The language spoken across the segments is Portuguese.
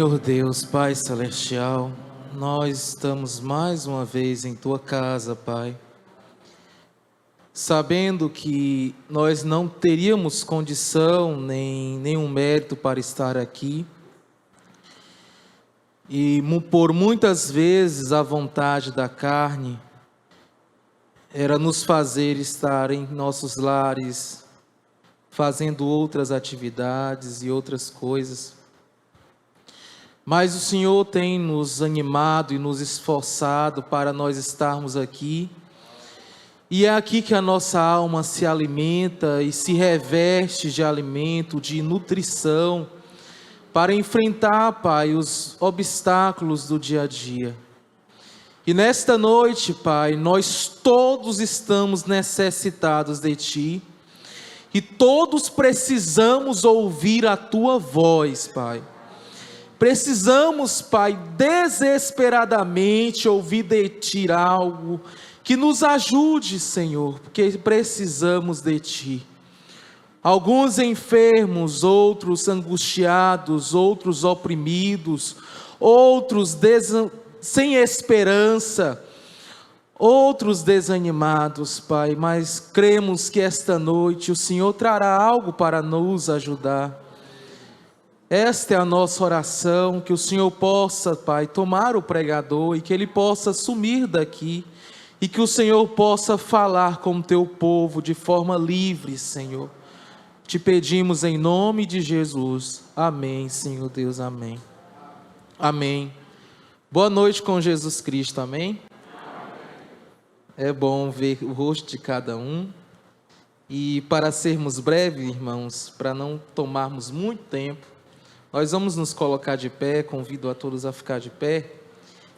Senhor Deus, Pai Celestial, nós estamos mais uma vez em Tua casa, Pai, sabendo que nós não teríamos condição nem nenhum mérito para estar aqui, e por muitas vezes a vontade da carne era nos fazer estar em nossos lares, fazendo outras atividades e outras coisas. Mas o Senhor tem nos animado e nos esforçado para nós estarmos aqui. E é aqui que a nossa alma se alimenta e se reveste de alimento, de nutrição, para enfrentar, Pai, os obstáculos do dia a dia. E nesta noite, Pai, nós todos estamos necessitados de Ti. E todos precisamos ouvir a Tua voz, Pai. Precisamos, Pai, desesperadamente ouvir de Ti algo que nos ajude, Senhor, porque precisamos de Ti. Alguns enfermos, outros angustiados, outros oprimidos, outros sem esperança, outros desanimados, Pai, mas cremos que esta noite o Senhor trará algo para nos ajudar. Esta é a nossa oração, que o Senhor possa, Pai, tomar o pregador e que ele possa sumir daqui e que o Senhor possa falar com o Teu povo de forma livre, Senhor. Te pedimos em nome de Jesus. Amém, Senhor Deus, amém. Amém. Boa noite com Jesus Cristo, amém? É bom ver o rosto de cada um. E para sermos breves, irmãos, para não tomarmos muito tempo, nós vamos nos colocar de pé, convido a todos a ficar de pé,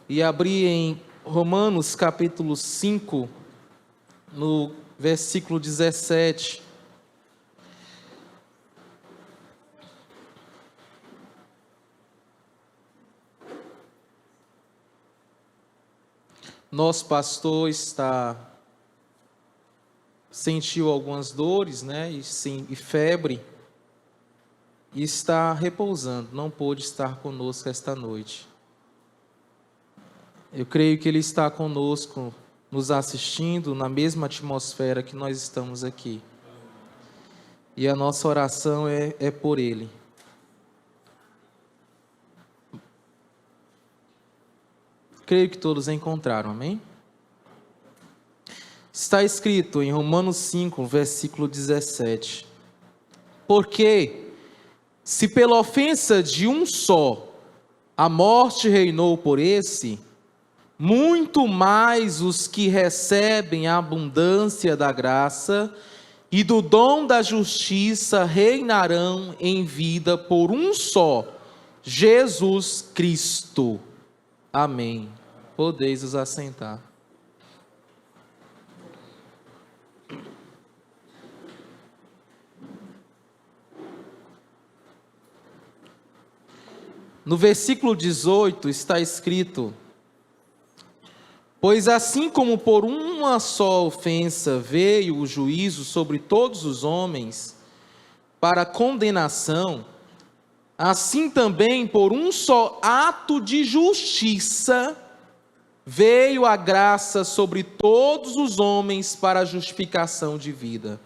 e abrir em Romanos capítulo 5, no versículo 17. Nosso pastor sentiu algumas dores, né, e febre, e está repousando, não pôde estar conosco esta noite. Eu creio que ele está conosco, nos assistindo, na mesma atmosfera que nós estamos aqui. E a nossa oração é por ele. Creio que todos encontraram, amém? Está escrito em Romanos 5, versículo 17. Porque, se pela ofensa de um só a morte reinou por esse, muito mais os que recebem a abundância da graça e do dom da justiça reinarão em vida por um só, Jesus Cristo. Amém. Podeis os assentar. No versículo 18 está escrito: pois assim como por uma só ofensa veio o juízo sobre todos os homens para condenação, assim também por um só ato de justiça veio a graça sobre todos os homens para a justificação de vida.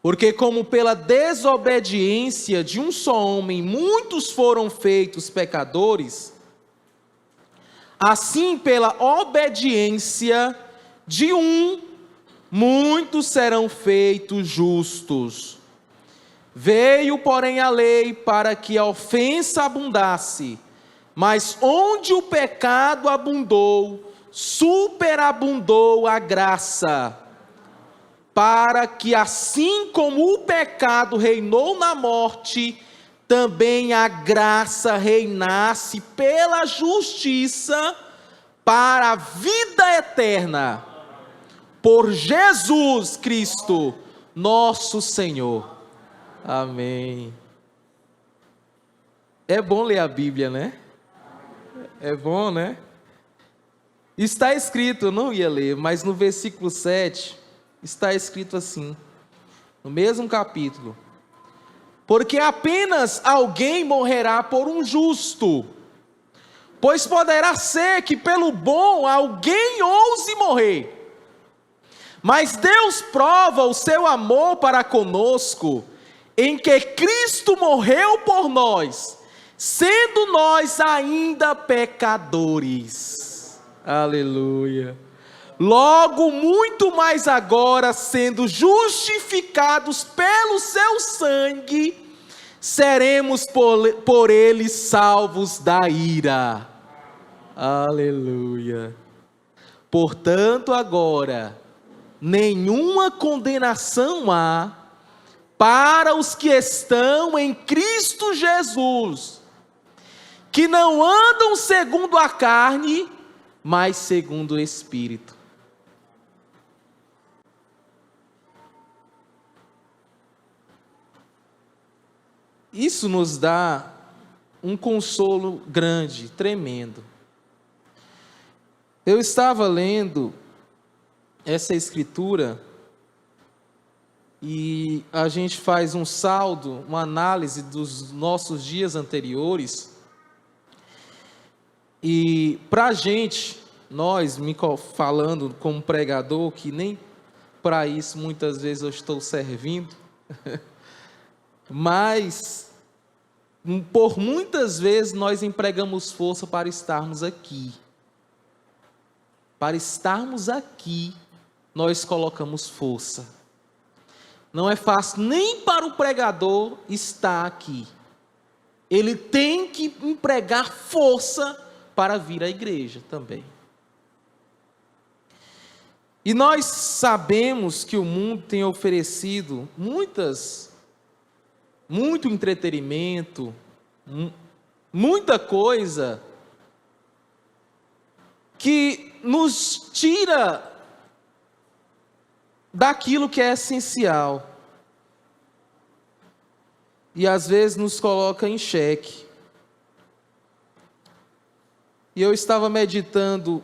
Porque como pela desobediência de um só homem muitos foram feitos pecadores, assim pela obediência de um, muitos serão feitos justos. Veio, porém, a lei para que a ofensa abundasse, mas onde o pecado abundou, superabundou a graça, para que assim como o pecado reinou na morte, também a graça reinasse pela justiça para a vida eterna, por Jesus Cristo, nosso Senhor. Amém. É bom ler a Bíblia, né? É bom, né? Está escrito, eu não ia ler, mas no versículo 7, está escrito assim, no mesmo capítulo: porque apenas alguém morrerá por um justo. Pois poderá ser que pelo bom alguém ouse morrer. Mas Deus prova o seu amor para conosco, em que Cristo morreu por nós, sendo nós ainda pecadores. Aleluia. Logo, muito mais agora, sendo justificados pelo seu sangue, seremos por ele salvos da ira. Aleluia. Portanto, agora, nenhuma condenação há para os que estão em Cristo Jesus, que não andam segundo a carne, mas segundo o Espírito. Isso nos dá um consolo grande, tremendo. Eu estava lendo essa escritura e a gente faz um saldo, uma análise dos nossos dias anteriores. E para a gente, falando como pregador, que nem para isso muitas vezes eu estou servindo, mas por muitas vezes nós empregamos força para estarmos aqui. Para estarmos aqui, nós colocamos força. Não é fácil nem para o pregador estar aqui. Ele tem que empregar força para vir à igreja também. E nós sabemos que o mundo tem oferecido muito entretenimento, muita coisa que nos tira daquilo que é essencial. E às vezes nos coloca em xeque. E eu estava meditando,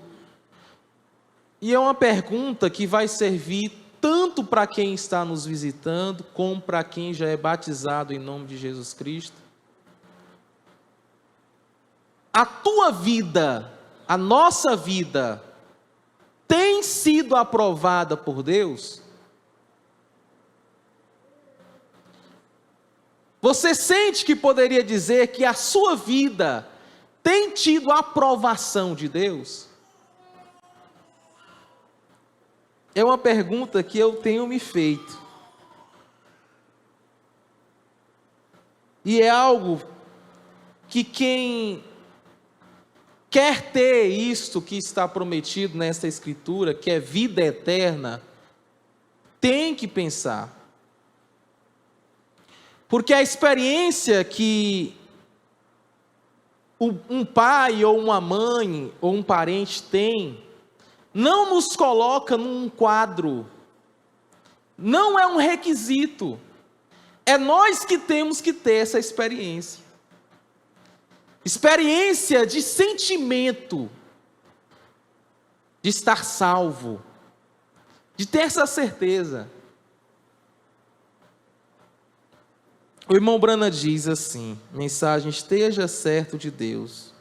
e é uma pergunta que vai servir tanto para quem está nos visitando, como para quem já é batizado em nome de Jesus Cristo. A tua vida, a nossa vida, tem sido aprovada por Deus? Você sente que poderia dizer que a sua vida tem tido a aprovação de Deus? É uma pergunta que eu tenho me feito. E é algo que quem quer ter isto que está prometido nesta escritura, que é vida eterna, tem que pensar. Porque a experiência que um pai ou uma mãe ou um parente tem, não nos coloca num quadro, não é um requisito, é nós que temos que ter essa experiência. Experiência de sentimento, de estar salvo, de ter essa certeza. O irmão Branham diz assim, mensagem: esteja certo de Deus.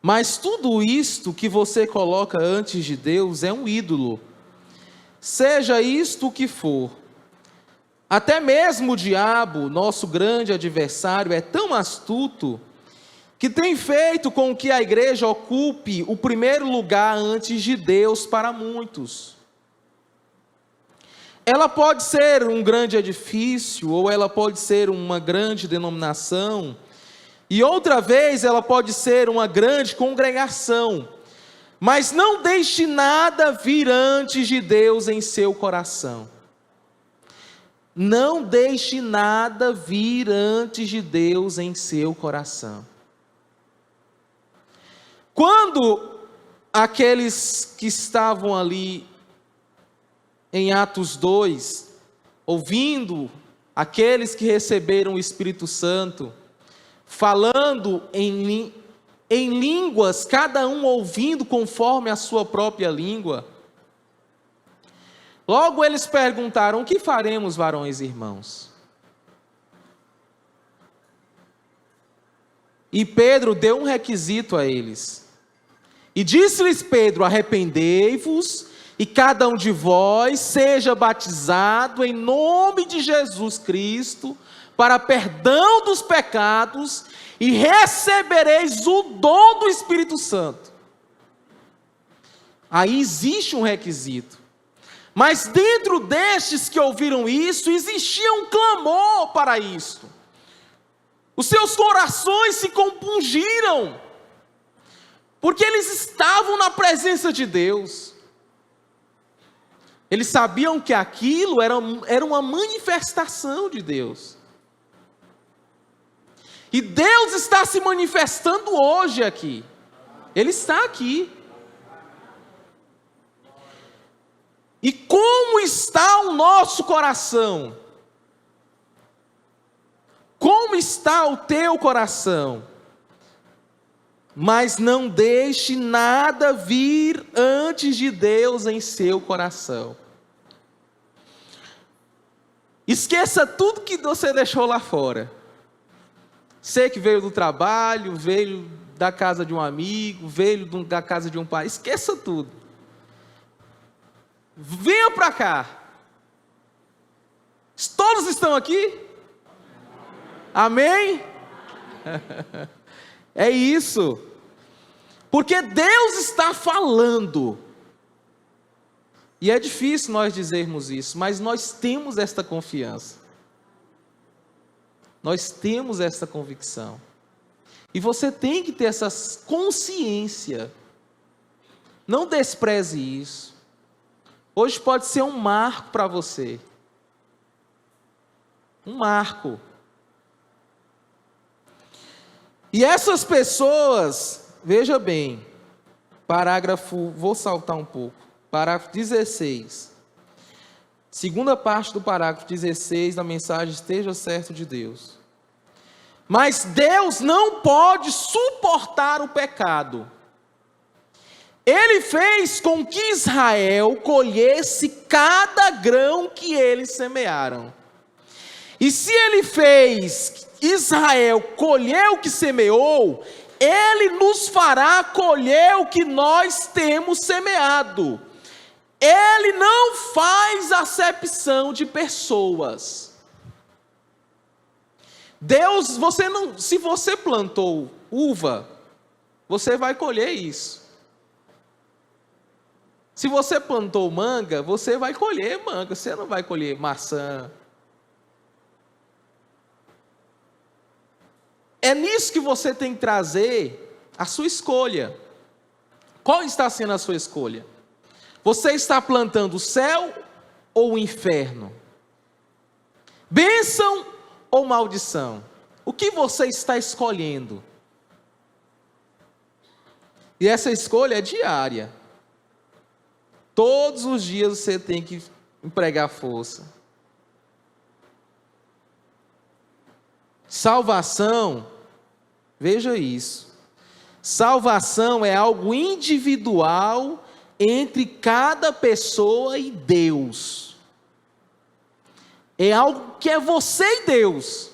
Mas tudo isto que você coloca antes de Deus é um ídolo. Seja isto o que for. Até mesmo o diabo, nosso grande adversário, é tão astuto que tem feito com que a igreja ocupe o primeiro lugar antes de Deus para muitos. Ela pode ser um grande edifício, ou ela pode ser uma grande denominação, e outra vez ela pode ser uma grande congregação, mas não deixe nada vir antes de Deus em seu coração. Não deixe nada vir antes de Deus em seu coração. Quando aqueles que estavam ali em Atos 2, ouvindo aqueles que receberam o Espírito Santo, falando em línguas, cada um ouvindo conforme a sua própria língua, Logo eles perguntaram: o que faremos, varões e irmãos? E Pedro deu um requisito a eles. E disse-lhes Pedro: arrependei-vos, e cada um de vós seja batizado em nome de Jesus Cristo, para perdão dos pecados, e recebereis o dom do Espírito Santo. Aí existe um requisito. Mas dentro destes que ouviram isso, existia um clamor para isso. Os seus corações se compungiram, porque eles estavam na presença de Deus. Eles sabiam que aquilo era uma manifestação de Deus. E Deus está se manifestando hoje aqui. Ele está aqui. E como está o nosso coração? Como está o teu coração? Mas não deixe nada vir antes de Deus em seu coração. Esqueça tudo que você deixou lá fora. Você que veio do trabalho, veio da casa de um amigo, veio da casa de um pai, esqueça tudo. Venha para cá. Todos estão aqui? Amém? É isso. Porque Deus está falando. E é difícil nós dizermos isso, mas nós temos esta confiança. Nós temos essa convicção. E você tem que ter essa consciência. Não despreze isso. Hoje pode ser um marco para você. Um marco. E essas pessoas, veja bem, vou saltar um pouco, parágrafo 16. Segunda parte do parágrafo 16 da mensagem Esteja Certo de Deus. Mas Deus não pode suportar o pecado. Ele fez com que Israel colhesse cada grão que eles semearam. E se ele fez Israel colher o que semeou, ele nos fará colher o que nós temos semeado. Ele não faz acepção de pessoas. Deus, se você plantou uva, você vai colher isso. Se você plantou manga, você vai colher manga, você não vai colher maçã. É nisso que você tem que trazer a sua escolha. Qual está sendo a sua escolha? Você está plantando o céu ou o inferno? Bênção ou maldição? O que você está escolhendo? E essa escolha é diária. Todos os dias você tem que empregar força. Salvação, veja isso. Salvação é algo individual entre cada pessoa e Deus. É algo que é você e Deus.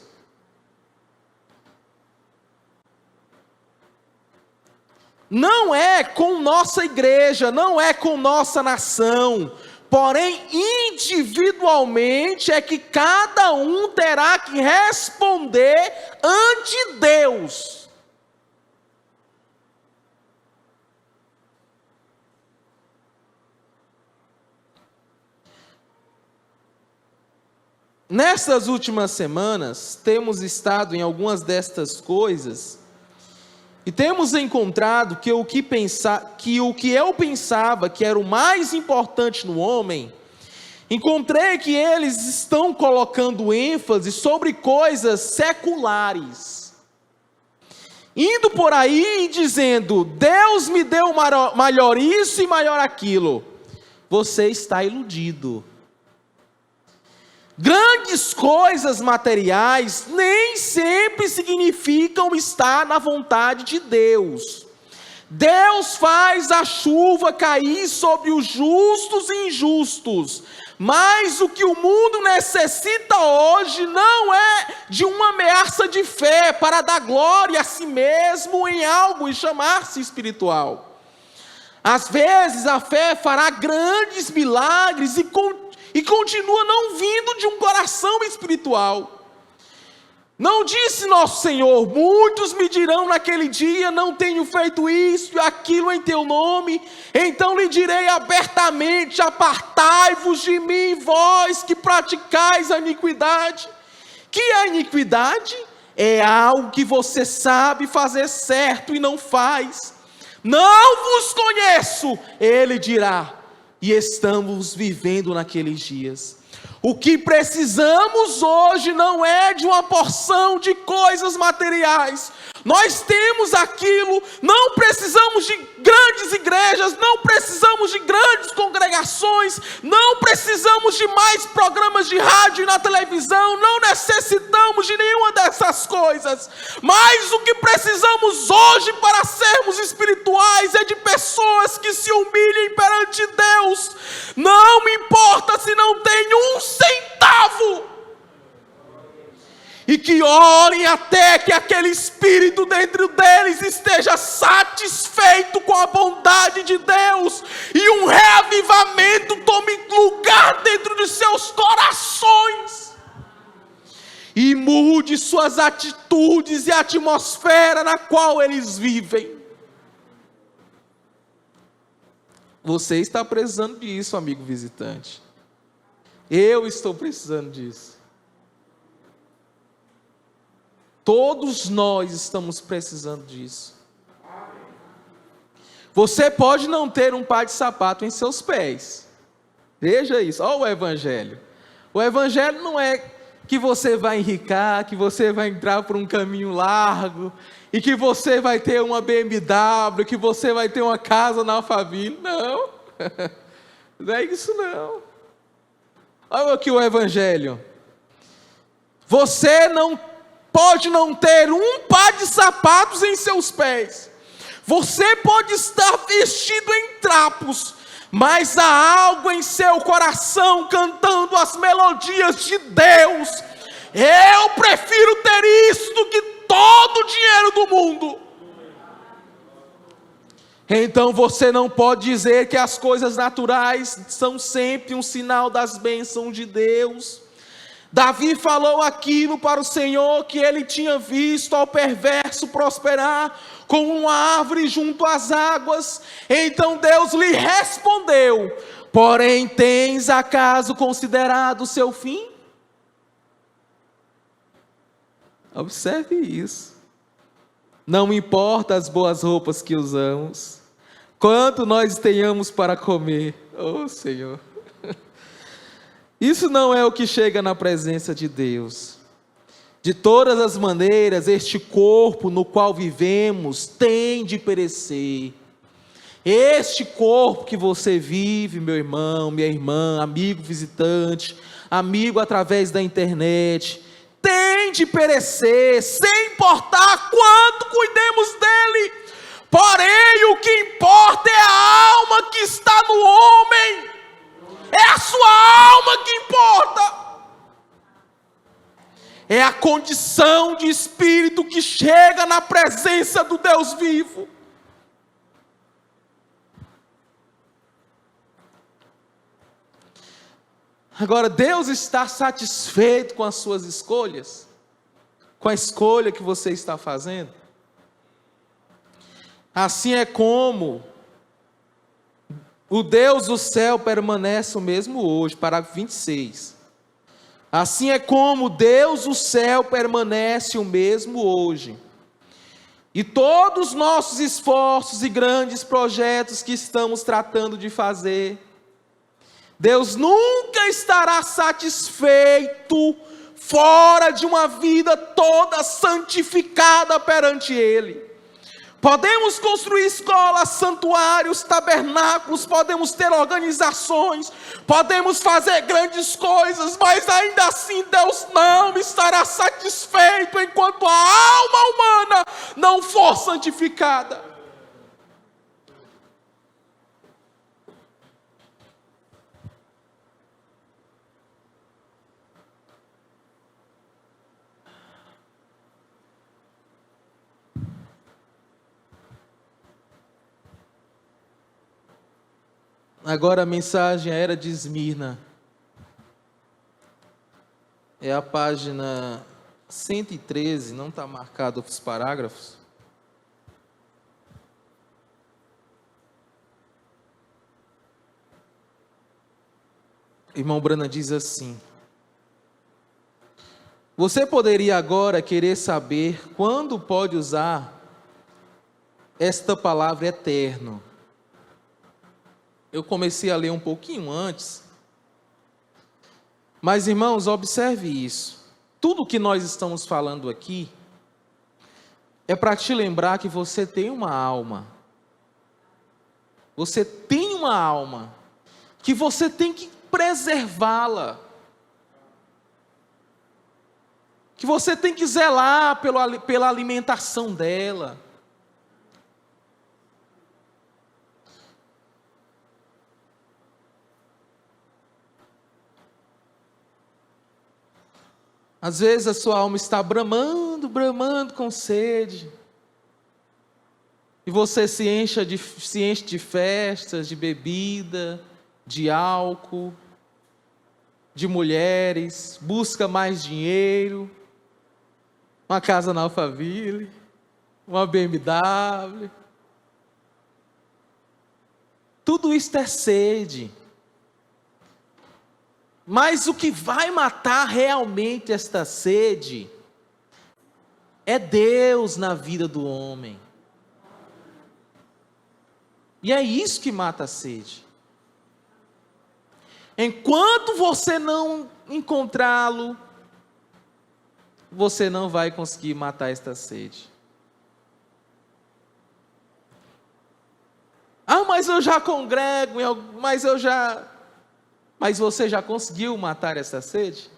Não é com nossa igreja, não é com nossa nação, porém individualmente é que cada um terá que responder ante Deus. Nessas últimas semanas, temos estado em algumas destas coisas e temos encontrado que o que eu pensava que era o mais importante no homem, encontrei que eles estão colocando ênfase sobre coisas seculares, indo por aí e dizendo: Deus me deu maior isso e maior aquilo. Você está iludido. Grandes coisas materiais nem sempre significam estar na vontade de Deus. Deus faz a chuva cair sobre os justos e injustos, mas o que o mundo necessita hoje não é de uma ameaça de fé para dar glória a si mesmo em algo e chamar-se espiritual. Às vezes a fé fará grandes milagres e continua não vindo de um coração espiritual. Não disse nosso Senhor: muitos me dirão naquele dia, não tenho feito isso e aquilo em teu nome, então lhe direi abertamente: apartai-vos de mim, vós que praticais a iniquidade. Que é a iniquidade? É algo que você sabe fazer certo e não faz. Não vos conheço, ele dirá, e estamos vivendo naqueles dias. O que precisamos hoje não é de uma porção de coisas materiais. Nós temos aquilo, não precisamos de grandes igrejas, não precisamos de grandes congregações, não precisamos de mais programas de rádio e na televisão, não necessitamos de nenhuma dessas coisas. Mas o que precisamos hoje para sermos espirituais é de pessoas que se humilhem perante Deus. Não me importa se não tem um centavo, e que orem até que aquele espírito dentro deles esteja satisfeito com a bondade de Deus, e um reavivamento tome lugar dentro de seus corações, e mude suas atitudes e a atmosfera na qual eles vivem. Você está precisando disso, amigo visitante. Eu estou precisando disso. Todos nós estamos precisando disso. Você pode não ter um par de sapato em seus pés. Veja isso, olha o Evangelho. O Evangelho não é que você vai enricar, que você vai entrar por um caminho largo, e que você vai ter uma BMW, que você vai ter uma casa na Alphaville. Não, não é isso não. Olha aqui o Evangelho. Você não pode não ter um par de sapatos em seus pés. Você pode estar vestido em trapos, mas há algo em seu coração cantando as melodias de Deus. Eu prefiro ter isso do que todo o dinheiro do mundo. Então você não pode dizer que as coisas naturais são sempre um sinal das bênçãos de Deus. Davi falou aquilo para o Senhor, que ele tinha visto ao perverso prosperar como uma árvore junto às águas. Então Deus lhe respondeu: porém tens acaso considerado o seu fim? Observe isso. Não importa as boas roupas que usamos, quanto nós tenhamos para comer. Oh Senhor. Isso não é o que chega na presença de Deus. De todas as maneiras, este corpo no qual vivemos tem de perecer. Este corpo que você vive, meu irmão, minha irmã, amigo visitante, amigo através da internet, tem de perecer, sem importar quanto cuidemos dele. Porém, o que importa é a alma que está no homem. É a sua alma que importa. É a condição de espírito que chega na presença do Deus vivo. Agora, Deus está satisfeito com as suas escolhas? Com a escolha que você está fazendo? Assim é como o Deus do céu permanece o mesmo hoje, parágrafo 26. Assim é como Deus do céu permanece o mesmo hoje. E todos os nossos esforços e grandes projetos que estamos tratando de fazer, Deus nunca estará satisfeito fora de uma vida toda santificada perante Ele. Podemos construir escolas, santuários, tabernáculos, podemos ter organizações, podemos fazer grandes coisas, mas ainda assim Deus não estará satisfeito enquanto a alma humana não for santificada. Agora a mensagem era de Esmirna. É a página 113, não está marcado os parágrafos. Irmão Brana diz assim: você poderia agora querer saber quando pode usar esta palavra eterno. Eu comecei a ler um pouquinho antes. Mas, irmãos, observe isso. Tudo que nós estamos falando aqui é para te lembrar que você tem uma alma. Você tem uma alma que você tem que preservá-la. Que você tem que zelar pela alimentação dela. Às vezes a sua alma está bramando com sede. E você se enche de festas, de bebida, de álcool, de mulheres, busca mais dinheiro, uma casa na Alphaville, uma BMW. Tudo isso é sede. Mas o que vai matar realmente esta sede é Deus na vida do homem. E é isso que mata a sede. Enquanto você não encontrá-lo, você não vai conseguir matar esta sede. Ah, mas eu já congrego, mas você já conseguiu matar essa sede?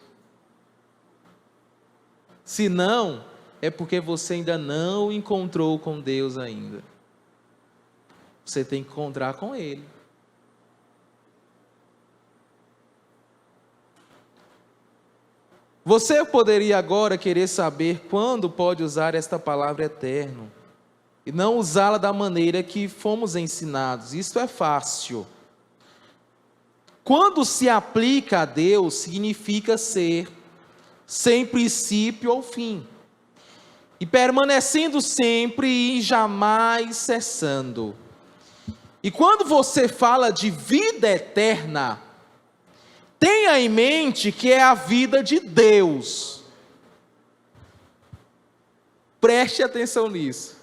Se não, é porque você ainda não encontrou com Deus ainda. Você tem que encontrar com Ele. Você poderia agora querer saber quando pode usar esta palavra eterno, e não usá-la da maneira que fomos ensinados. Isso é fácil. Quando se aplica a Deus, significa ser sem princípio ou fim, e permanecendo sempre e jamais cessando. E quando você fala de vida eterna, tenha em mente que é a vida de Deus. Preste atenção nisso.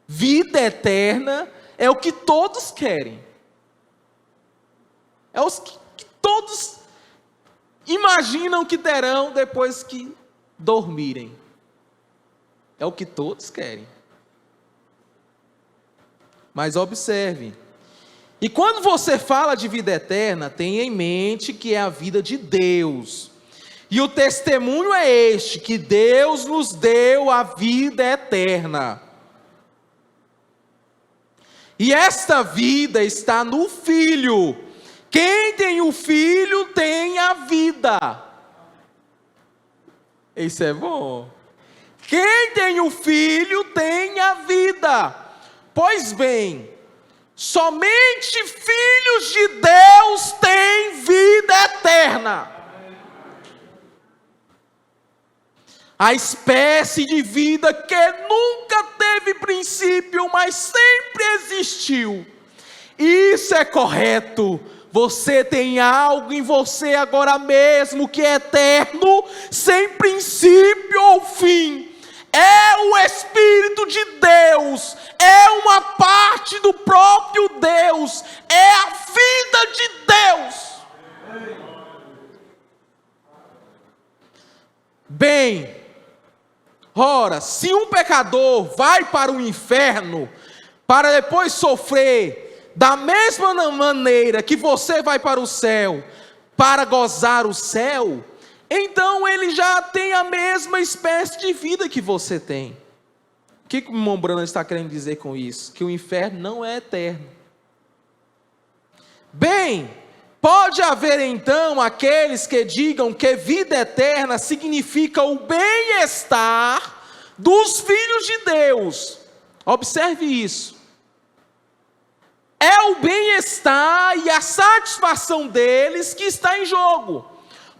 Vida eterna é o que todos querem. É os que todos imaginam que terão depois que dormirem. É o que todos querem. Mas observe. E quando você fala de vida eterna, tenha em mente que é a vida de Deus. E o testemunho é este, que Deus nos deu a vida eterna. E esta vida está no Filho. Quem tem o Filho tem a vida. Isso é bom. Quem tem o Filho tem a vida. Pois bem, somente filhos de Deus têm vida eterna. A espécie de vida que nunca teve princípio, mas sempre existiu. Isso é correto. Você tem algo em você agora mesmo que é eterno, sem princípio ou fim. É o Espírito de Deus, é uma parte do próprio Deus, é a vida de Deus. Bem, ora, se um pecador vai para o inferno, para depois sofrer, da mesma maneira que você vai para o céu, para gozar o céu, então ele já tem a mesma espécie de vida que você tem. O que o irmão Brana está querendo dizer com isso? Que o inferno não é eterno. Bem, pode haver então aqueles que digam que vida eterna significa o bem-estar dos filhos de Deus. Observe isso. É é o bem-estar e a satisfação deles que está em jogo.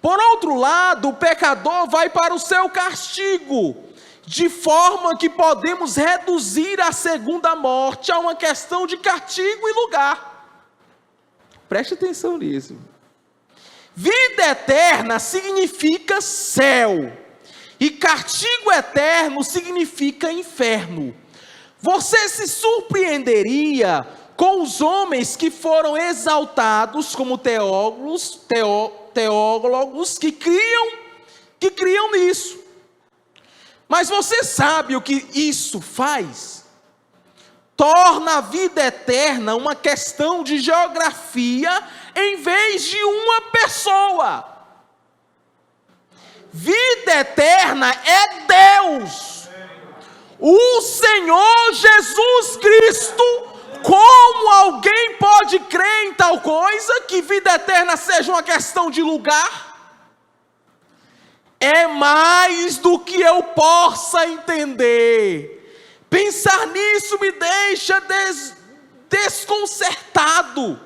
Por outro lado, o pecador vai para o seu castigo, de forma que podemos reduzir a segunda morte a uma questão de castigo e lugar. Preste atenção nisso. Vida eterna significa céu, e castigo eterno significa inferno. Você se surpreenderia com os homens que foram exaltados como teólogos que criam nisso. Mas você sabe o que isso faz? Torna a vida eterna uma questão de geografia em vez de uma pessoa. Vida eterna é Deus, o Senhor Jesus Cristo. Como alguém pode crer em tal coisa, que vida eterna seja uma questão de lugar? É mais do que eu possa entender. Pensar nisso me deixa desconcertado.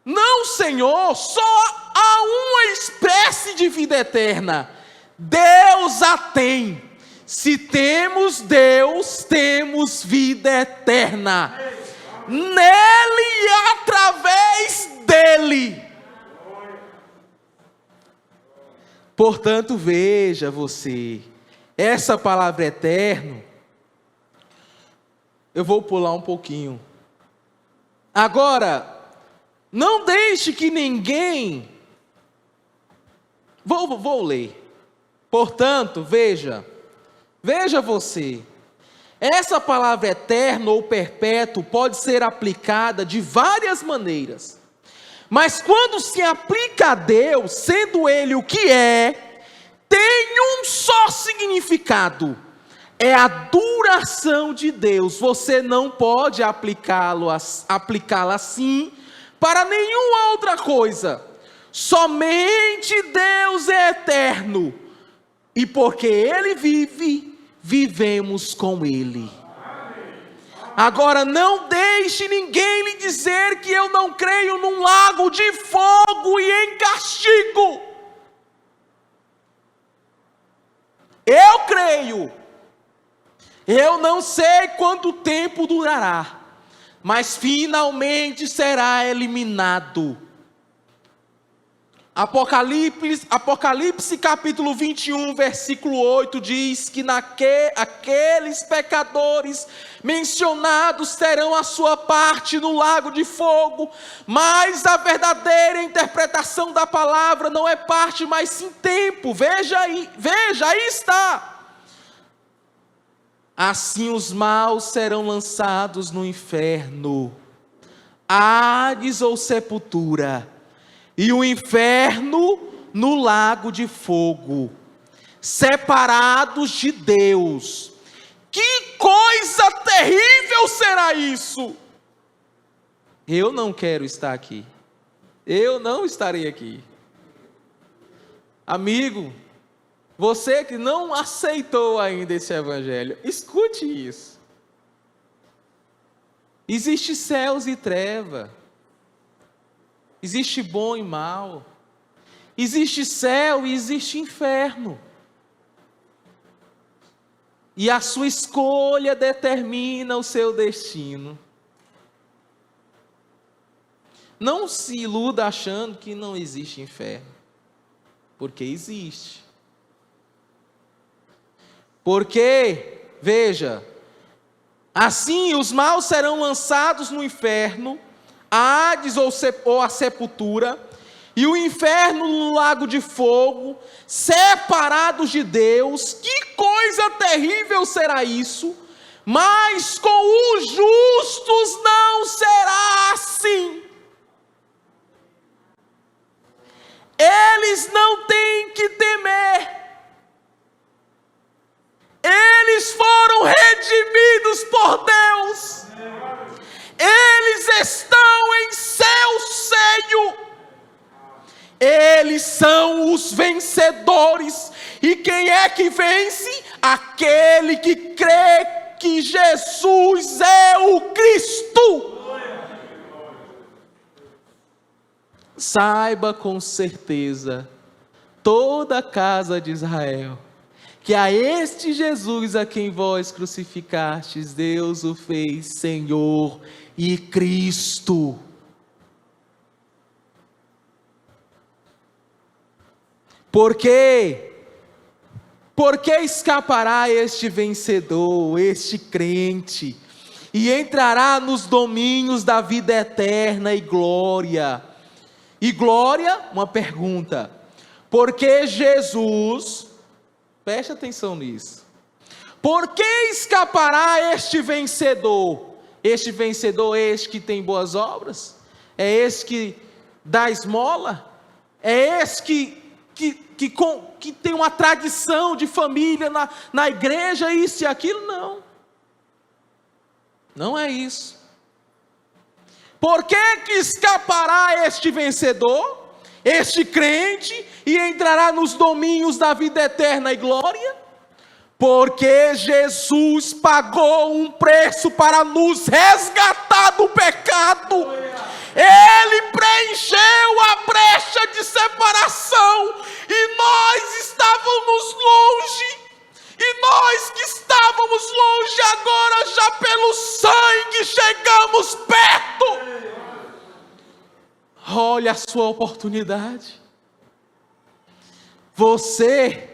Não, Senhor, só há uma espécie de vida eterna. Deus a tem. Se temos Deus, temos vida eterna. Nele e através dele. Portanto, veja você, essa palavra eterno, eu vou pular um pouquinho. Agora, não deixe que ninguém... Vou ler. Portanto, veja você, essa palavra eterno ou perpétuo pode ser aplicada de várias maneiras, mas quando se aplica a Deus, sendo Ele o que é, tem um só significado: é a duração de Deus. Você não pode aplicá-la assim para nenhuma outra coisa. Somente Deus é eterno, e porque Ele vive, vivemos com Ele. Agora, não deixe ninguém lhe dizer que eu não creio num lago de fogo e em castigo. Eu creio. Eu não sei quanto tempo durará, mas finalmente será eliminado. Apocalipse capítulo 21, versículo 8 diz que aqueles pecadores mencionados terão a sua parte no lago de fogo, mas a verdadeira interpretação da palavra não é parte, mas sim tempo. Veja aí está. Assim os maus serão lançados no inferno, Hades ou sepultura, e o inferno no lago de fogo, separados de Deus. Que coisa terrível será isso! Eu não quero estar aqui. Eu não estarei aqui. Amigo, você que não aceitou ainda esse evangelho, escute isso. Existe céus e treva. Existe bom e mal. Existe céu e existe inferno. E a sua escolha determina o seu destino. Não se iluda achando que não existe inferno, porque existe. Porque, veja, assim os maus serão lançados no inferno, a Hades ou a sepultura, e o inferno no lago de fogo, separados de Deus. Que coisa terrível será isso! Mas com os justos não será assim. Eles não têm que temer. Eles foram redimidos por Deus. Eles estão em seu seio. Eles são os vencedores. E quem é que vence? Aquele que crê que Jesus é o Cristo. saiba com certeza, toda a casa de Israel, que a este Jesus a quem vós crucificastes, Deus o fez Senhor e Cristo. Por quê? Porque escapará este vencedor, este crente, e entrará nos domínios da vida eterna e glória. E glória, uma pergunta, porque Jesus, preste atenção nisso, por que escapará este vencedor? Este vencedor é este que tem boas obras? É esse que dá esmola? É esse que tem uma tradição de família na igreja, isso e aquilo? Não. Não é isso. Por que escapará este vencedor, este crente, e entrará nos domínios da vida eterna e glória? Porque Jesus pagou um preço para nos resgatar do pecado. Ele preencheu a brecha de separação, e nós estávamos longe, e nós que estávamos longe, agora já pelo sangue chegamos perto. Olha a sua oportunidade. Você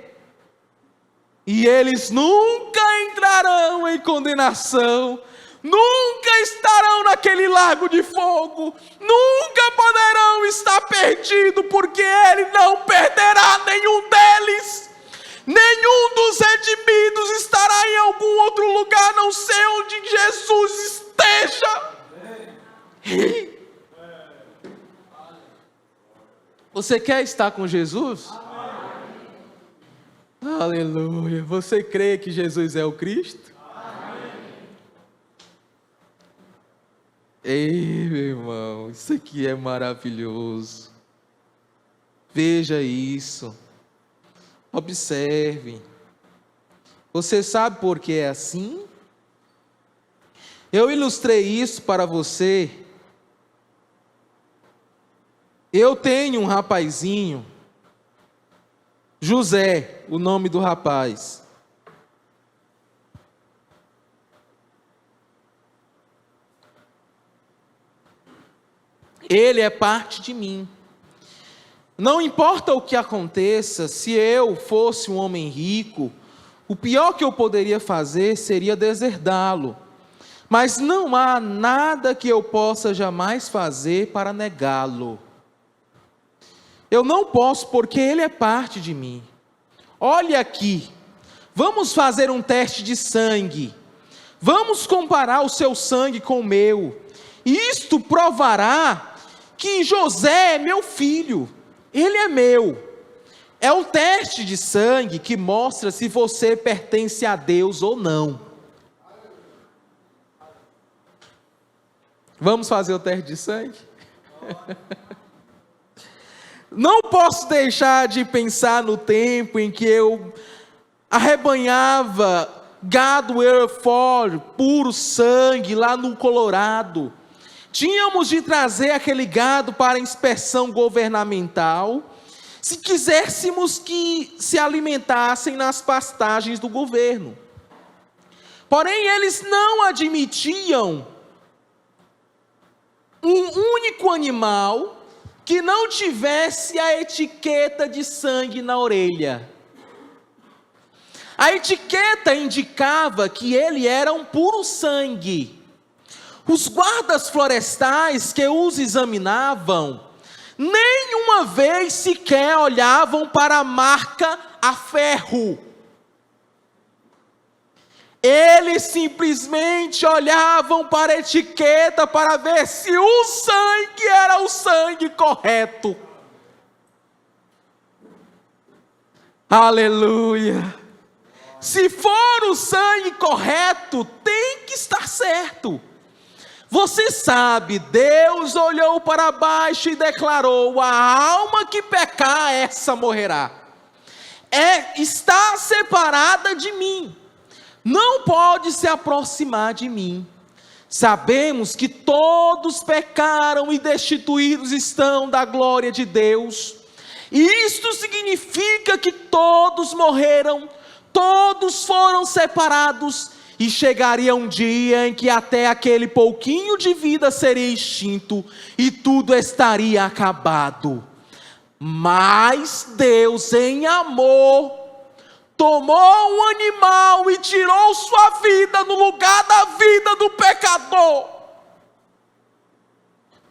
e eles nunca entrarão em condenação, nunca estarão naquele lago de fogo, nunca poderão estar perdidos, porque Ele não perderá nenhum deles. Nenhum dos redimidos estará em algum outro lugar, a não ser onde Jesus esteja. Você quer estar com Jesus? Aleluia. Você crê que Jesus é o Cristo? Ei, meu irmão, isso aqui é maravilhoso. Veja isso. Observe. Você sabe por que é assim? Eu ilustrei isso para você. Eu tenho um rapazinho, José, o nome do rapaz. Ele é parte de mim. Não importa o que aconteça, se eu fosse um homem rico, o pior que eu poderia fazer seria deserdá-lo. Mas não há nada que eu possa jamais fazer para negá-lo. Eu não posso, porque ele é parte de mim. Olha aqui, vamos fazer um teste de sangue. Vamos comparar o seu sangue com o meu. Isto provará que José é meu filho. Ele é meu. É o teste de sangue que mostra se você pertence a Deus ou não. Vamos fazer o teste de sangue? Não posso deixar de pensar no tempo em que eu arrebanhava gado Hereford, puro sangue, lá no Colorado. Tínhamos de trazer aquele gado para inspeção governamental, se quiséssemos que se alimentassem nas pastagens do governo. Porém, eles não admitiam um único animal que não tivesse a etiqueta de sangue na orelha. A etiqueta indicava que ele era um puro sangue. Os guardas florestais que os examinavam, nenhuma vez sequer olhavam para a marca a ferro. Eles simplesmente olhavam para a etiqueta para ver se o sangue era o sangue correto. Aleluia! Se for o sangue correto, tem que estar certo. Você sabe, Deus olhou para baixo e declarou: a alma que pecar, essa morrerá. Está separada de mim. Não pode se aproximar de mim. Sabemos que todos pecaram e destituídos estão da glória de Deus. E isto significa que todos morreram, todos foram separados, e chegaria um dia em que até aquele pouquinho de vida seria extinto e tudo estaria acabado. Mas Deus, em amor, tomou um animal e tirou sua vida no lugar da vida do pecador.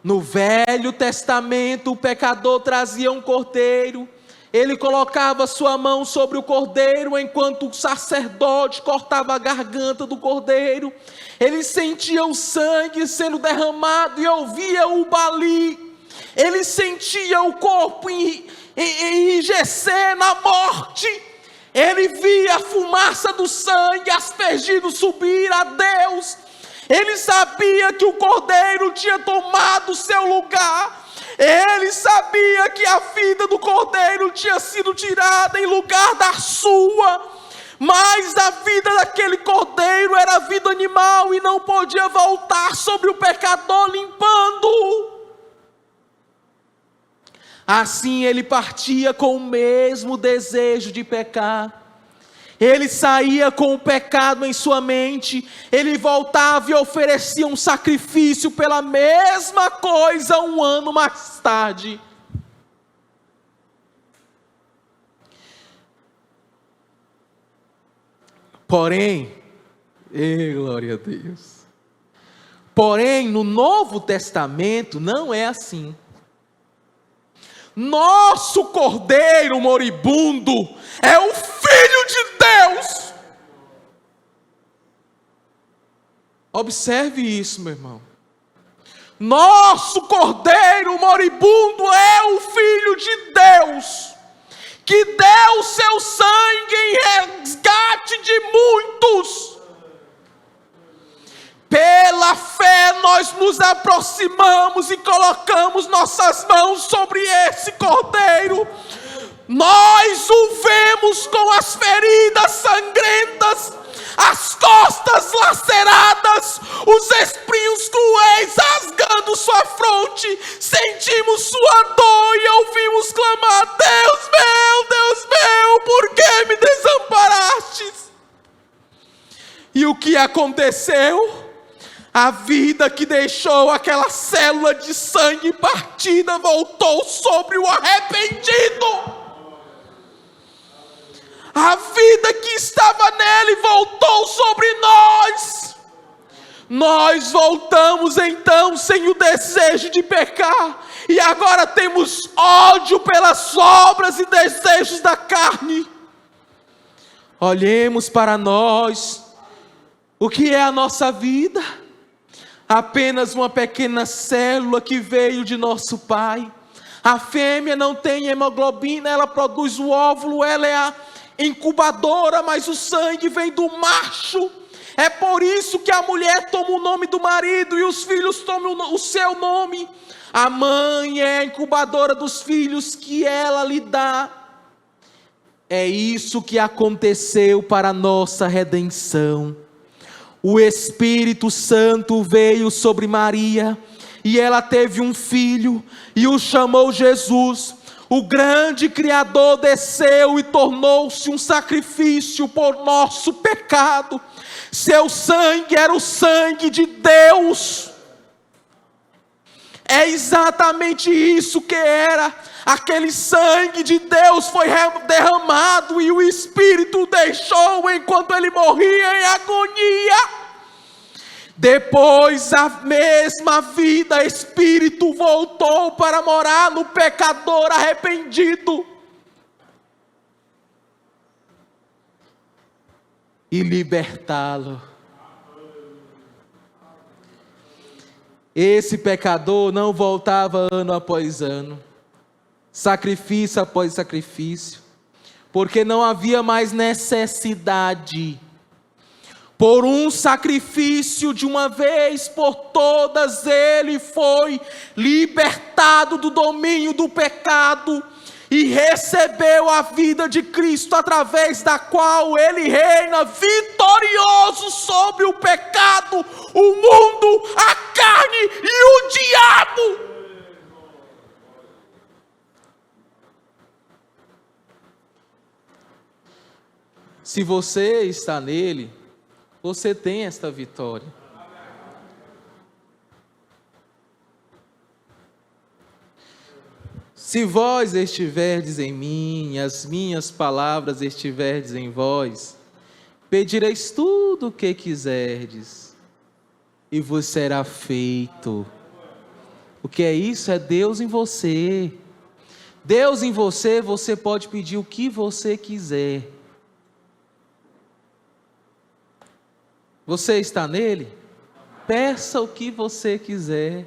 No Velho Testamento, o pecador trazia um cordeiro, ele colocava sua mão sobre o cordeiro, enquanto o sacerdote cortava a garganta do cordeiro, ele sentia o sangue sendo derramado e ouvia o bali, ele sentia o corpo enrijecer na morte, ele via a fumaça do sangue aspergido subir a Deus, ele sabia que o cordeiro tinha tomado seu lugar, ele sabia que a vida do cordeiro tinha sido tirada em lugar da sua, mas a vida daquele cordeiro era vida animal e não podia voltar sobre o pecador limpando-o. Assim ele partia com o mesmo desejo de pecar. Ele saía com o pecado em sua mente, ele voltava e oferecia um sacrifício pela mesma coisa um ano mais tarde. Porém, glória a Deus. Porém, no Novo Testamento não é assim. Nosso cordeiro moribundo é o Filho de Deus. Observe isso, meu irmão. Nosso cordeiro moribundo é o Filho de Deus, que deu seu sangue em resgate de muitos. Pela fé nós nos aproximamos e colocamos nossas mãos sobre esse cordeiro. Nós o vemos com as feridas sangrentas, as costas laceradas, os espinhos cruéis rasgando sua fronte. Sentimos sua dor e ouvimos clamar: Deus meu, por que me desamparastes? E o que aconteceu? A vida que deixou aquela célula de sangue partida voltou sobre o arrependido. A vida que estava nele voltou sobre nós. Nós voltamos então sem o desejo de pecar. E agora temos ódio pelas obras e desejos da carne. Olhemos para nós. O que é a nossa vida? Apenas uma pequena célula que veio de nosso pai. A fêmea não tem hemoglobina, ela produz o óvulo, ela é a incubadora, mas o sangue vem do macho. É por isso que a mulher toma o nome do marido e os filhos tomam o seu nome. A mãe é a incubadora dos filhos que ela lhe dá. É isso que aconteceu para a nossa redenção. O Espírito Santo veio sobre Maria, e ela teve um filho, e o chamou Jesus. O grande Criador desceu e tornou-se um sacrifício por nosso pecado. Seu sangue era o sangue de Deus. É exatamente isso que era. Aquele sangue de Deus foi derramado e o Espírito o deixou enquanto ele morria em agonia. Depois a mesma vida, Espírito voltou para morar no pecador arrependido e libertá-lo. Esse pecador não voltava ano após ano, sacrifício após sacrifício, porque não havia mais necessidade. Por um sacrifício de uma vez por todas, ele foi libertado do domínio do pecado e recebeu a vida de Cristo, através da qual ele reina vitorioso sobre o pecado, o mundo, a carne e o diabo. Se você está nele, você tem esta vitória. Se vós estiverdes em mim, e as minhas palavras estiverdes em vós, pedireis tudo o que quiserdes, e vos será feito. O que é isso? É Deus em você. Deus em você, você pode pedir o que você quiser. Você está nele? Peça o que você quiser.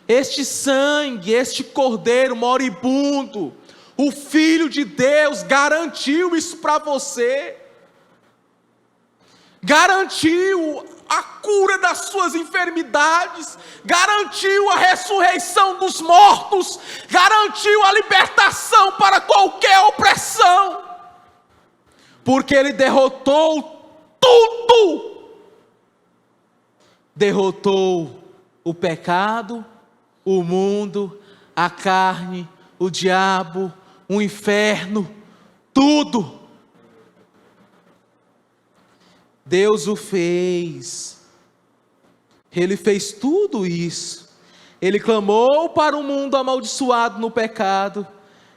Este sangue, este cordeiro moribundo, o Filho de Deus garantiu isso para você. Garantiu a cura das suas enfermidades, garantiu a ressurreição dos mortos, garantiu a libertação para qualquer opressão. Porque ele derrotou tudo. Derrotou o pecado, o mundo, a carne, o diabo, o inferno, tudo. Deus o fez. Ele fez tudo isso. Ele clamou para o mundo amaldiçoado no pecado: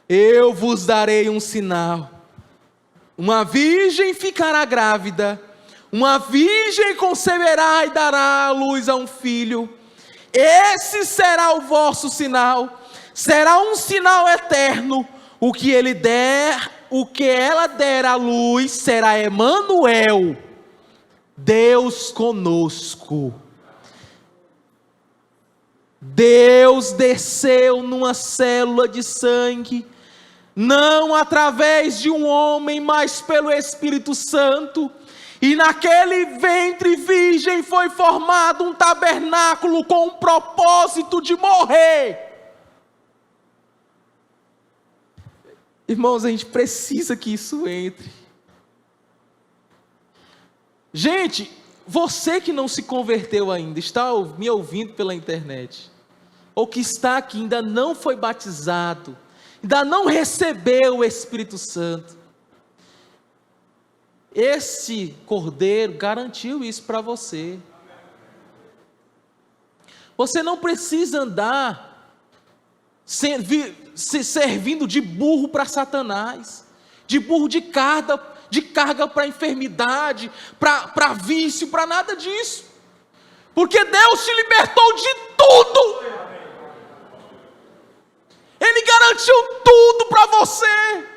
eu vos darei um sinal. Uma virgem ficará grávida, uma virgem conceberá e dará à luz a um filho. Esse será o vosso sinal, será um sinal eterno. O que ela der à luz será Emanuel, Deus conosco. Deus desceu numa célula de sangue, não através de um homem, mas pelo Espírito Santo. E naquele ventre virgem foi formado um tabernáculo com o propósito de morrer. Irmãos, a gente precisa que isso entre. Gente, você que não se converteu ainda, está me ouvindo pela internet, ou que está aqui, ainda não foi batizado, ainda não recebeu o Espírito Santo, esse cordeiro garantiu isso para você. Você não precisa andar servindo de burro para Satanás, de burro de carga para enfermidade, para vício, para nada disso, porque Deus te libertou de tudo. Ele garantiu tudo para você.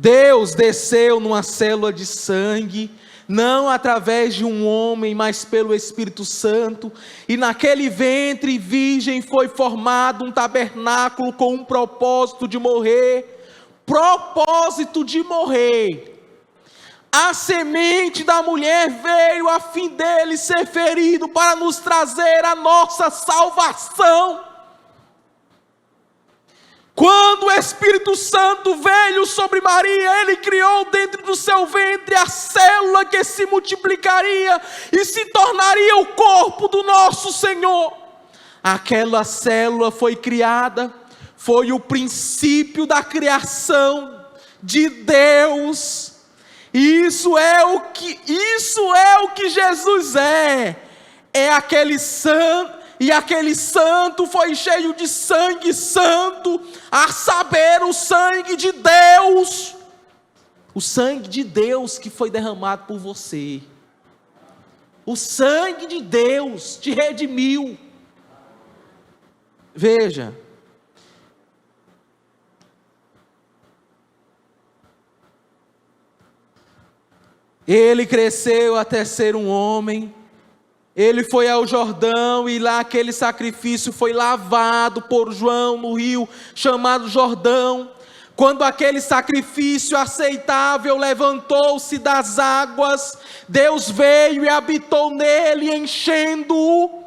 Deus desceu numa célula de sangue, não através de um homem, mas pelo Espírito Santo, e naquele ventre virgem foi formado um tabernáculo com um propósito de morrer. Propósito de morrer. A semente da mulher veio a fim dele ser ferido para nos trazer a nossa salvação. Quando o Espírito Santo veio sobre Maria, ele criou dentro do seu ventre a célula que se multiplicaria e se tornaria o corpo do nosso Senhor. Aquela célula foi criada, foi o princípio da criação de Deus. Isso é o que Jesus é aquele santo. E aquele santo foi cheio de sangue santo, a saber, o sangue de Deus. O sangue de Deus que foi derramado por você. O sangue de Deus te redimiu. Veja. Ele cresceu até ser um homem. Ele foi ao Jordão e lá aquele sacrifício foi lavado por João no rio chamado Jordão, Quando aquele sacrifício aceitável levantou-se das águas, Deus veio e habitou nele, enchendo-o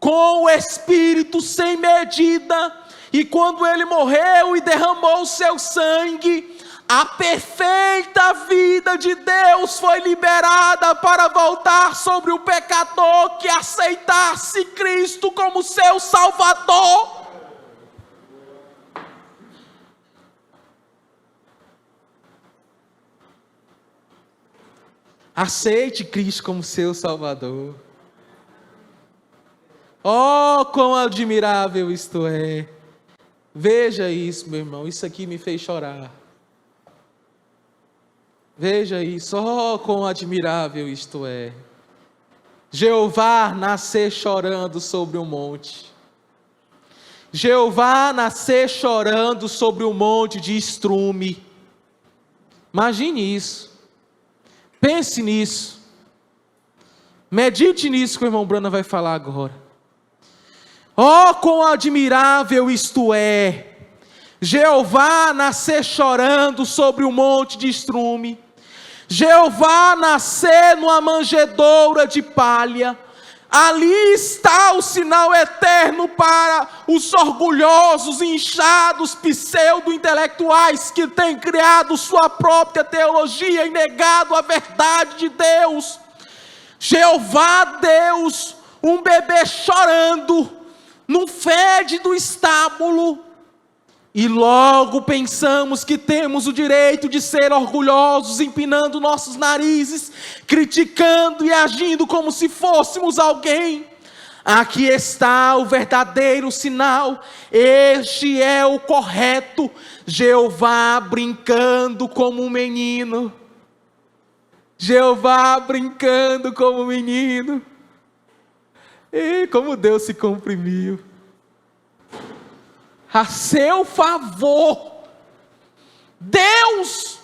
com o Espírito sem medida. E quando ele morreu e derramou o seu sangue, a perfeita vida de Deus foi liberada para voltar sobre o pecador que aceitasse Cristo como seu Salvador. Aceite Cristo como seu Salvador. Oh, quão admirável isto é. Veja isso, meu irmão, isso aqui me fez chorar. Veja isso, oh, quão admirável isto é. Jeová nascer chorando sobre um monte. Jeová nascer chorando sobre um monte de estrume. Imagine isso. Pense nisso. Medite nisso que o irmão Brana vai falar agora. Oh, quão admirável isto é. Jeová nascer chorando sobre um monte de estrume. Jeová nascer numa manjedoura de palha. Ali está o sinal eterno para os orgulhosos, inchados, pseudo-intelectuais que têm criado sua própria teologia e negado a verdade de Deus. Jeová Deus, um bebê chorando, num fédido estábulo. E logo pensamos que temos o direito de ser orgulhosos, empinando nossos narizes, criticando e agindo como se fôssemos alguém. Aqui está o verdadeiro sinal, este é o correto. Jeová brincando como um menino. Jeová brincando como um menino. E como Deus se comprimiu. A seu favor, Deus,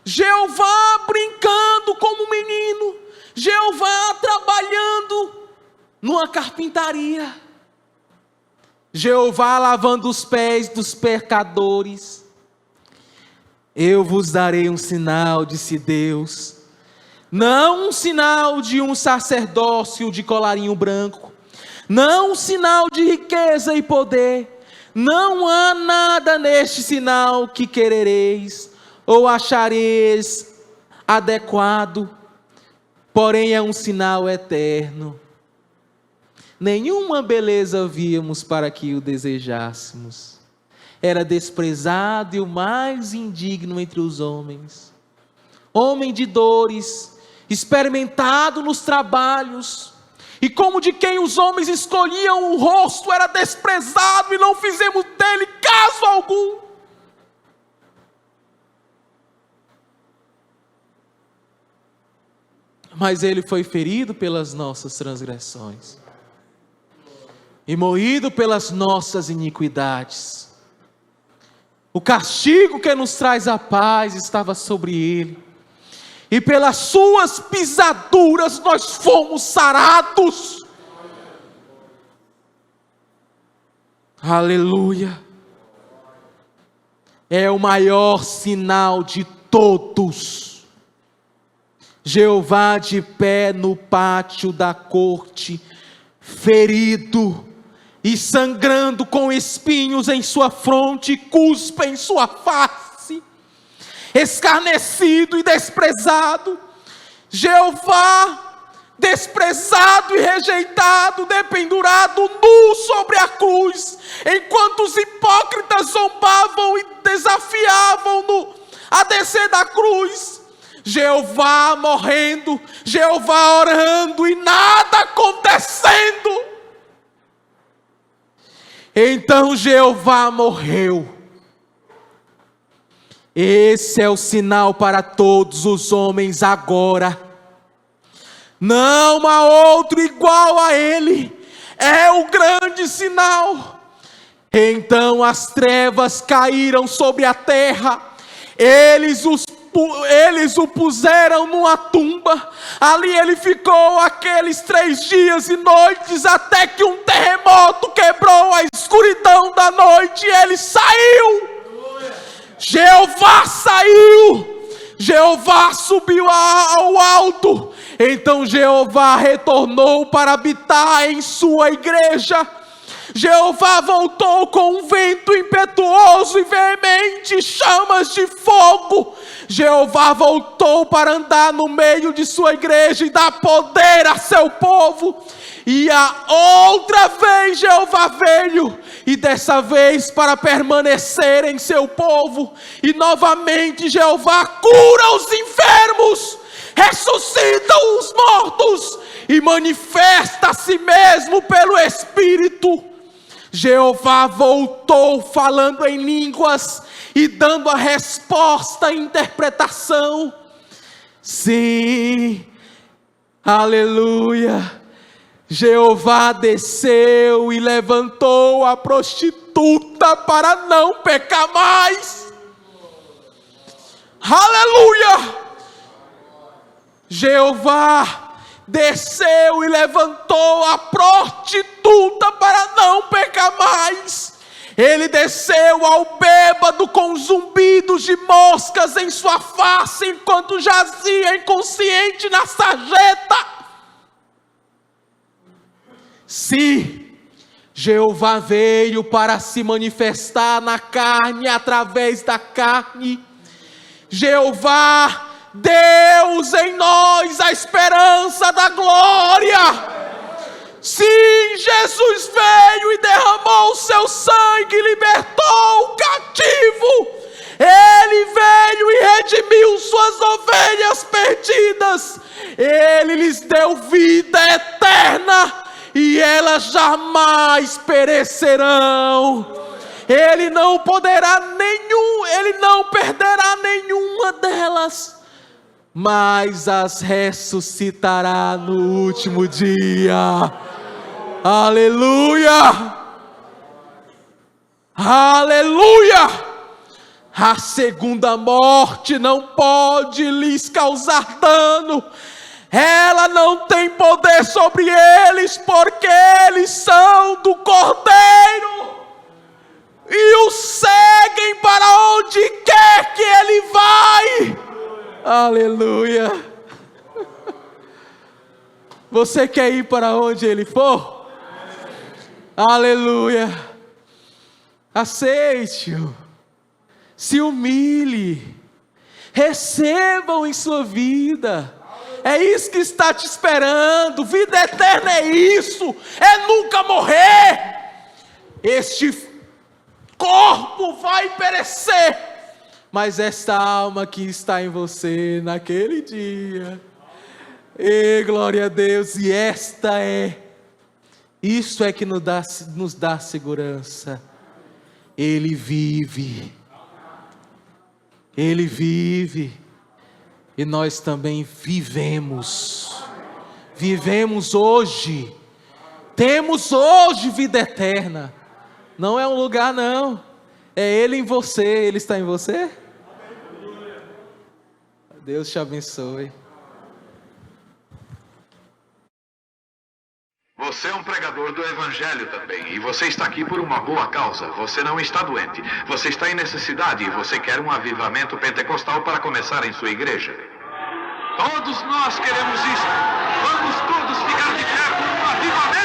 Jeová brincando como um menino, Jeová trabalhando numa carpintaria, Jeová lavando os pés dos pecadores. Eu vos darei um sinal, disse Deus, não um sinal de um sacerdócio de colarinho branco, não um sinal de riqueza e poder. Não há nada neste sinal que querereis ou achareis adequado, porém é um sinal eterno. Nenhuma beleza víamos para que o desejássemos. Era desprezado e o mais indigno entre os homens. Homem de dores, experimentado nos trabalhos, e como de quem os homens escolhiam o rosto, era desprezado e não fizemos dele caso algum. Mas ele foi ferido pelas nossas transgressões e moído pelas nossas iniquidades. O castigo que nos traz a paz estava sobre ele, e pelas suas pisaduras nós fomos sarados. Aleluia. É o maior sinal de todos. Jeová de pé no pátio da corte, ferido e sangrando com espinhos em sua fronte e cuspe em sua face, escarnecido e desprezado. Jeová desprezado e rejeitado, dependurado nu sobre a cruz, enquanto os hipócritas zombavam e desafiavam-no a descer da cruz. Jeová morrendo, Jeová orando e nada acontecendo. Então Jeová morreu. Esse é o sinal para todos os homens agora. Não há outro igual a ele. É o grande sinal. Então as trevas caíram sobre a terra. Eles os eles o puseram numa tumba. Ali ele ficou aqueles 3 dias e noites, até que um terremoto quebrou a escuridão da noite e ele saiu. Jeová saiu. Jeová subiu ao alto. Então Jeová retornou para habitar em sua igreja. Jeová voltou com um vento impetuoso e veemente, chamas de fogo. Jeová voltou para andar no meio de sua igreja e dar poder a seu povo. E a outra vez Jeová veio, e dessa vez para permanecer em seu povo. E novamente Jeová cura os enfermos, ressuscita os mortos e manifesta a si mesmo pelo Espírito. Jeová voltou falando em línguas e dando a resposta e interpretação. Sim, aleluia. Jeová desceu e levantou a prostituta para não pecar mais. Aleluia. Jeová desceu e levantou a prostituta para não pecar mais. Ele desceu ao bêbado com zumbidos de moscas em sua face, enquanto jazia inconsciente na sarjeta. Sim, Jeová veio para se manifestar na carne, através da carne. Jeová, Deus em nós, a esperança da glória. Sim, Jesus veio e derramou o seu sangue e libertou o cativo. Ele veio e redimiu suas ovelhas perdidas. Ele lhes deu vida eterna e elas jamais perecerão. Ele não perderá nenhuma delas, mas as ressuscitará no último dia. Aleluia! Aleluia! A segunda morte não pode lhes causar dano. Ela não tem poder sobre eles, porque eles são do Cordeiro e o seguem para onde quer que ele vai. Aleluia. Você quer ir para onde ele for? Aleluia. Aceite-o. Se humilhe. Recebam em sua vida. É isso que está te esperando. Vida eterna é isso. É nunca morrer. Este corpo vai perecer, mas esta alma que está em você naquele dia, e glória a Deus, e isso é que nos dá segurança. Ele vive, e nós também vivemos hoje, temos hoje vida eterna. Não é um lugar não, é Ele em você. Ele está em você? Deus te abençoe. Você é um pregador do Evangelho também, e você está aqui por uma boa causa. Você não está doente, você está em necessidade e você quer um avivamento pentecostal para começar em sua igreja. Todos nós queremos isso. Vamos todos ficar de pé por um avivamento.